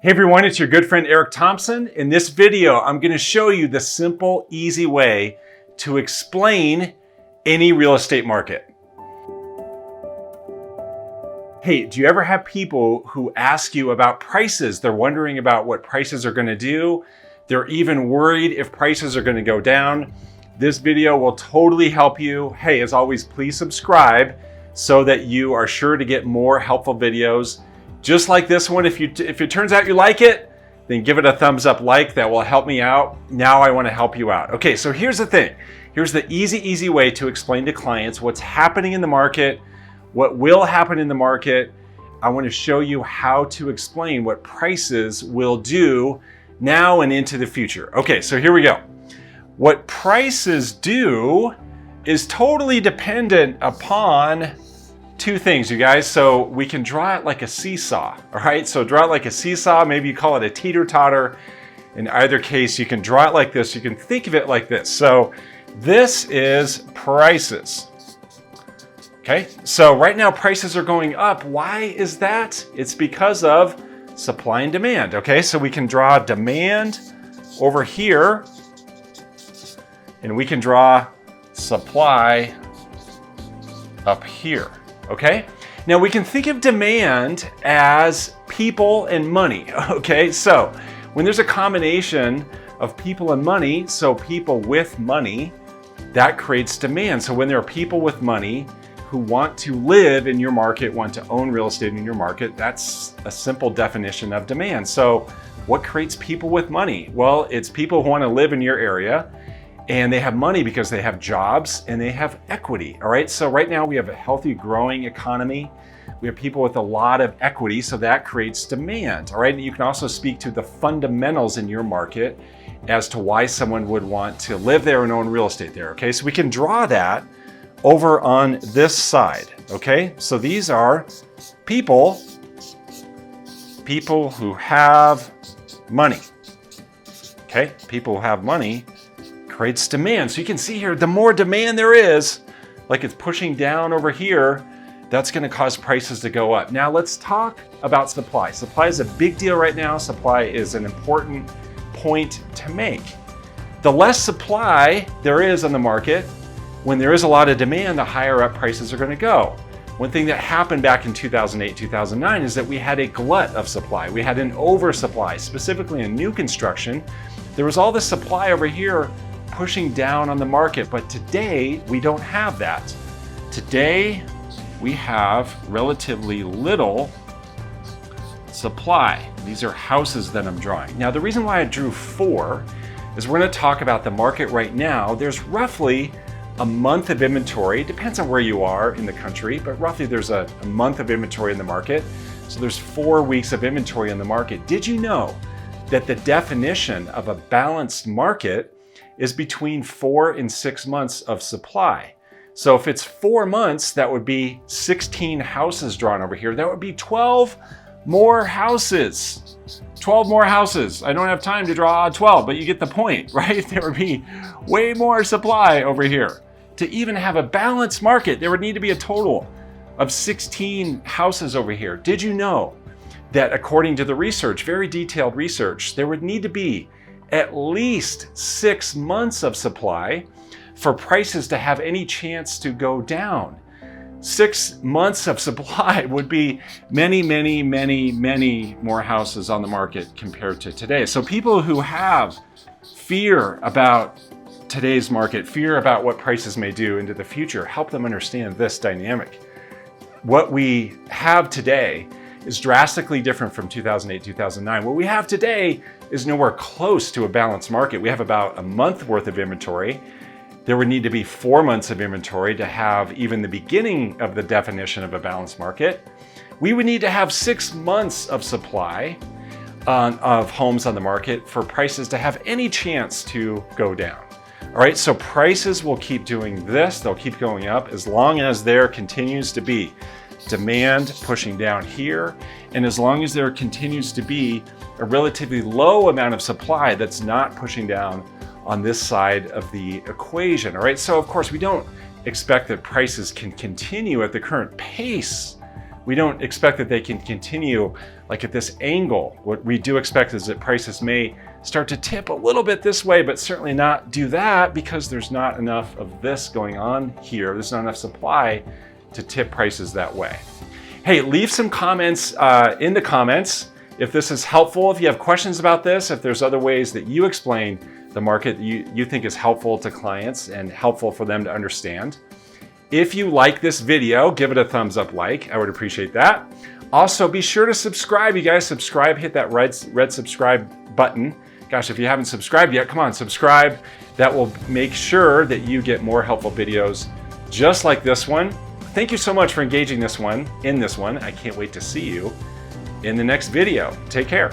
Hey everyone, it's your good friend Eric Thompson. In this video, I'm going to show you the simple, easy way to explain any real estate market. Hey, do you ever have people who ask you about prices? They're wondering about what prices are going to do. They're even worried if prices are going to go down. This video will totally help you. Hey, as always, please subscribe so that you are sure to get more helpful videos just like this one. If it turns out you like it, then give it a thumbs up like. That will help me out. Now I want to help you out. Okay, so here's the thing. Here's the easy way to explain to clients what's happening in the market, what will happen in the market. I want to show you how to explain what prices will do now and into the future. Okay, so here we go. What prices do is totally dependent upon two things, you guys. So we can draw it like a seesaw, all right? So draw it like a seesaw. Maybe you call it a teeter-totter. In either case, you can draw it like this. You can think of it like this. So this is prices. Okay, so right now prices are going up. Why is that? It's because of supply and demand. Okay, so we can draw demand over here, and we can draw supply up here. Okay, now we can think of demand as people and money. Okay, so when there's a combination of people and money, so people with money, that creates demand. So when there are people with money who want to live in your market, want to own real estate in your market, that's a simple definition of demand. So what creates people with money? Well, it's people who want to live in your area, and they have money because they have jobs and they have equity. All right, so right now we have a healthy, growing economy. We have people with a lot of equity, so that creates demand. All right, you can also speak to the fundamentals in your market as to why someone would want to live there and own real estate there. Okay, so we can draw that over on this side. Okay, so these are people who have money. Okay, people who have money creates demand. So you can see here, the more demand there is, like it's pushing down over here, that's going to cause prices to go up. Now let's talk about supply. Supply is a big deal right now. Supply is an important point to make. The less supply there is on the market, when there is a lot of demand, the higher up prices are going to go. One thing that happened back in 2008, 2009 is that we had a glut of supply. We had an oversupply, specifically in new construction. There was all this supply over here pushing down on the market, but today we don't have that. Today we have relatively little supply. These are houses that I'm drawing. Now the reason why I drew 4 is we're going to talk about the market right now. There's roughly a month of inventory. It depends on where you are in the country, but roughly there's a month of inventory in the market. So there's 4 weeks of inventory in the market. Did you know that the definition of a balanced market is between 4 and 6 months of supply? So if it's 4 months, that would be 16 houses drawn over here. That would be 12 more houses. 12 more houses. I don't have time to draw 12, but you get the point, right? There would be way more supply over here. To even have a balanced market, there would need to be a total of 16 houses over here. Did you know that according to the research, very detailed research, there would need to be at least 6 months of supply for prices to have any chance to go down? 6 months of supply would be many more houses on the market compared to today. So people who have fear about today's market, fear about what prices may do into the future, help them understand this dynamic. What we have today is drastically different from 2008, 2009. What we have today is nowhere close to a balanced market. We have about a month worth of inventory. There would need to be 4 months of inventory to have even the beginning of the definition of a balanced market. We would need to have 6 months of supply of homes on the market for prices to have any chance to go down. All right, so prices will keep doing this. They'll keep going up as long as there continues to be demand pushing down here, and as long as there continues to be a relatively low amount of supply that's not pushing down on this side of the equation. All right, so of course we don't expect that prices can continue at the current pace We don't expect that they can continue like at this angle. What we do expect is that prices may start to tip a little bit this way, but certainly not do that because there's not enough of this going on here. There's not enough supply to tip prices that way. Hey, leave some comments in the comments if this is helpful, if you have questions about this, if there's other ways that you explain the market that you think is helpful to clients and helpful for them to understand. If you like this video, give it a thumbs up like. I would appreciate that. Also, be sure to subscribe. You guys subscribe, hit that red subscribe button. Gosh, if you haven't subscribed yet, come on, subscribe. That will make sure that you get more helpful videos just like this one. Thank you so much for engaging in this one. I can't wait to see you in the next video. Take care.